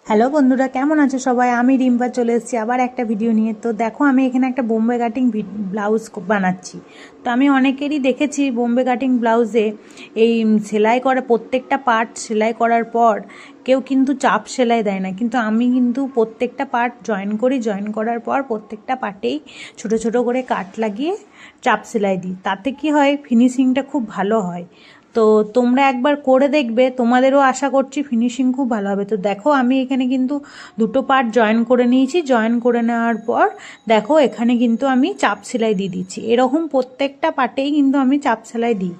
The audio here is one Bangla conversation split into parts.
হ্যালো বন্ধুরা, কেমন আছো সবাই? আমি রিম্পা চলে এসেছি আবার একটা ভিডিও নিয়ে। তো দেখো, আমি এখানে একটা বোম্বে কাটিং ব্লাউজ বানাচ্ছি। তো আমি অনেকেরই দেখেছি বোম্বে কাটিং ব্লাউজে এই সেলাই করা প্রত্যেকটা পার্ট সেলাই করার পর কেউ কিন্তু চাপ সেলাই দেয় না, কিন্তু আমি কিন্তু প্রত্যেকটা পার্ট জয়েন করি। জয়েন করার পর প্রত্যেকটা পার্টেই ছোট ছোট করে কাট লাগিয়ে চাপ সেলাই দিই। তাতে কি হয়, ফিনিশিংটা খুব ভালো হয়। তো তোমরা একবার করে দেখবে, তোমাদেরও আশা করছি ফিনিশিং খুব ভালো হবে। তো দেখো, আমি এখানে কিন্তু দুটো পার্ট জয়েন করে নিয়েছি। জয়েন করে নেওয়ার পর দেখো, এখানে কিন্তু আমি চাপ সেলাই দিয়ে দিচ্ছি। এরকম প্রত্যেকটা পার্টেই কিন্তু আমি চাপ সেলাই দিই।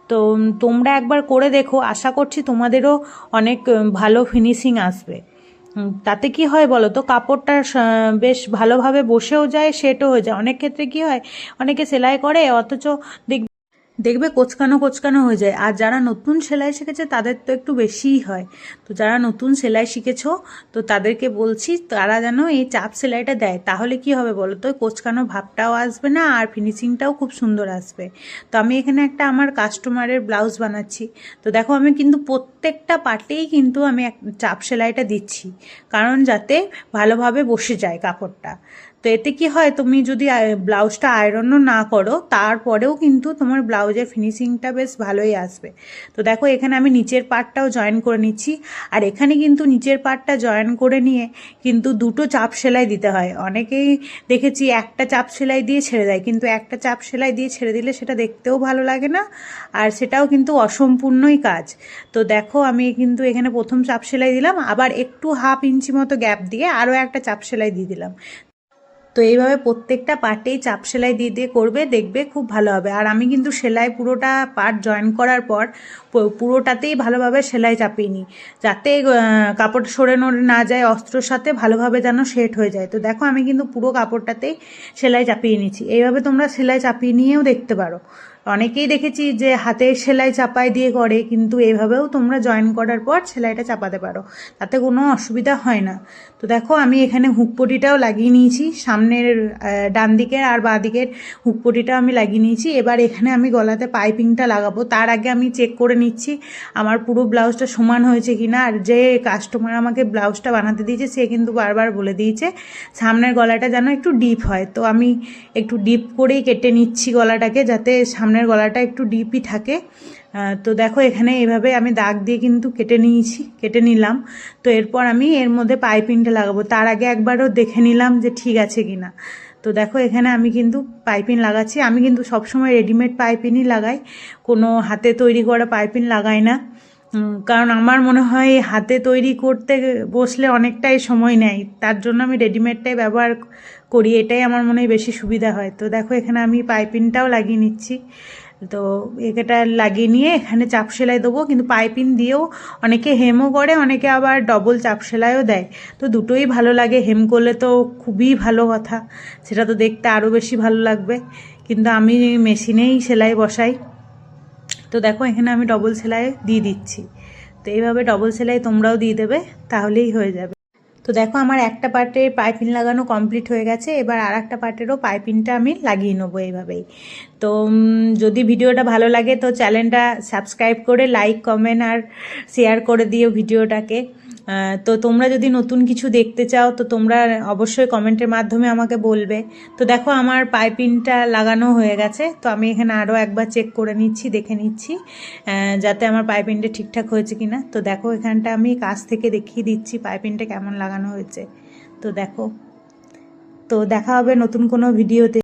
তো তোমরা একবার করে দেখো, আশা করছি তোমাদেরও অনেক ভালো ফিনিশিং আসবে। তাতে কি হয় বলো তো, কাপড়টা বেশ ভালোভাবে বসেও যায়, সেটও হয়ে যায়। অনেক ক্ষেত্রে কি হয়, অনেকে সেলাই করে অথচ দেখবে কোচকানো কোচকানো হয়ে যায়। আর যারা নতুন সেলাই শিখেছে তাদের তো একটু বেশিই হয়। তো যারা নতুন সেলাই শিখেছো, তো তাদেরকে বলছি তারা যেন এই চাপ সেলাইটা দেয়। তাহলে কি হবে বলো তো, কোচকানো ভাবটাও আসবে না আর ফিনিশিংটাও খুব সুন্দর আসবে। তো আমি এখানে একটা আমার কাস্টমারের ব্লাউজ বানাচ্ছি। তো দেখো, আমি কিন্তু প্রত্যেকটা পার্টেই কিন্তু আমি চাপ সেলাইটা দিচ্ছি, কারণ যাতে ভালোভাবে বসে যায় কাপড়টা। তো এতে কি হয়, তুমি যদি ব্লাউজটা আয়রনও না করো তারপরেও কিন্তু তোমার ব্লাউজের ফিনিশিংটা বেশ ভালোই আসবে। তো দেখো, এখানে আমি নিচের পার্টটাও জয়েন করে নিচ্ছি। আর এখানে কিন্তু নিচের পার্টটা জয়েন করে নিয়ে কিন্তু দুটো চাপ সেলাই দিতে হয়। অনেকেই দেখেছি একটা চাপ সেলাই দিয়ে ছেড়ে দেয়, কিন্তু একটা চাপ সেলাই দিয়ে ছেড়ে দিলে সেটা দেখতেও ভালো লাগে না, আর সেটাও কিন্তু অসম্পূর্ণই কাজ। তো দেখো, আমি কিন্তু এখানে প্রথম চাপ সেলাই দিলাম, আবার একটু 1/2 ইঞ্চি মতো গ্যাপ দিয়ে আরও একটা চাপ সেলাই দিয়ে দিলাম। তো এইভাবে প্রত্যেকটা পার্টেই চাপ সেলাই দিয়ে দিয়ে করবে, দেখবে খুব ভালো হবে। আর আমি কিন্তু সেলাই পুরোটা পার্ট জয়েন করার পর পুরোটাতেই ভালোভাবে সেলাই চাপিয়ে নিই, যাতে কাপড় সরে নড়ে না যায়, অস্ত্রর সাথে ভালোভাবে যেন সেট হয়ে যায়। তো দেখো, আমি কিন্তু পুরো কাপড়টাতেই সেলাই চাপিয়ে নিচ্ছি। এইভাবে তোমরা সেলাই চাপিয়ে নিয়েও দেখতে পারো। অনেকেই দেখেছি যে হাতে সেলাই চাপাই দিয়ে করে, কিন্তু এইভাবেও তোমরা জয়েন করার পর সেলাইটা চাপাতে পারো, তাতে কোনো অসুবিধা হয় না। তো দেখো, আমি এখানে হুকপটিটাও লাগিয়ে নিয়েছি, সামনের ডান দিকের আর বাঁ দিকের হুকপটিটাও আমি লাগিয়ে নিয়েছি। এবার এখানে আমি গলাতে পাইপিংটা লাগাবো। তার আগে আমি চেক করে নিচ্ছি আমার পুরো ব্লাউজটা সমান হয়েছে কিনা। আর যে কাস্টমার আমাকে ব্লাউজটা বানাতে দিয়েছে সে কিন্তু বারবার বলে দিয়েছে সামনের গলাটা যেন একটু ডিপ হয়। তো আমি একটু ডিপ করেই কেটে নিচ্ছি গলাটাকে, যাতে সামনের গলাটা একটু ডিপই থাকে। তো দেখো, এখানে এইভাবে আমি দাগ দিয়ে কিন্তু কেটে নিলাম। তো এরপর আমি এর মধ্যে পাইপিংটা লাগাবো। তার আগে একবারও দেখে নিলাম যে ঠিক আছে কিনা। তো দেখো, এখানে আমি কিন্তু পাইপিং লাগাচ্ছি। আমি কিন্তু সবসময় রেডিমেড পাইপিংই লাগাই, কোনো হাতে তৈরি করা পাইপিং লাগাই না। কারণ আমার মনে হয় হাতে তৈরি করতে বসলে অনেকটাই সময় নেয়, তার জন্য আমি রেডিমেডটাই ব্যবহার করি। এটাই আমার মনে হয় বেশি সুবিধা হয়। তো দেখো, এখানে আমি পাইপিংটাও লাগিয়ে নিচ্ছি। তো এটা লাগিয়ে নিয়ে এখানে চাপ সেলাই দেবো, কিন্তু পাইপিং দিয়েও অনেকে হেমও করে, অনেকে আবার ডবল চাপ সেলাইও দেয়। তো দুটোই ভালো লাগে। হেম করলে তো খুবই ভালো কথা, সেটা তো দেখতে আরও বেশি ভালো লাগবে। কিন্তু আমি মেশিনেই সেলাই বসাই। তো দেখো, এখানে আমি ডবল সেলাই দিয়ে দিচ্ছি। তো এইভাবে ডবল সেলাই তোমরাও দিয়ে দেবে, তাহলেই হয়ে যাবে। তো দেখো, আমার একটা পার্টে পাইপিং লাগানো কমপ্লিট হয়ে গেছে। এবার আর একটা পার্টেরও পাইপিংটা আমি লাগিয়ে নেবো এইভাবেই। তো যদি ভিডিওটা ভালো লাগে তো চ্যানেলটা সাবস্ক্রাইব করে লাইক কমেন্ট আর শেয়ার করে দিও ভিডিওটাকে। তো তোমরা যদি নতুন কিছু দেখতে চাও তো তোমরা অবশ্যই কমেন্টের মাধ্যমে আমাকে বলবে। তো দেখো, আমার পাইপিংটা লাগানো হয়ে গেছে। তো আমি এখানে আরও একবার চেক করে নিচ্ছি, দেখে নিচ্ছি যাতে আমার পাইপিংটা ঠিকঠাক হয়েছে কিনা। তো দেখো, এখানটা আমি কাছ থেকে দেখিয়ে দিচ্ছি পাইপিংটা কেমন লাগানো হয়েছে। তো দেখো, তো দেখা হবে নতুন কোনো ভিডিওতে।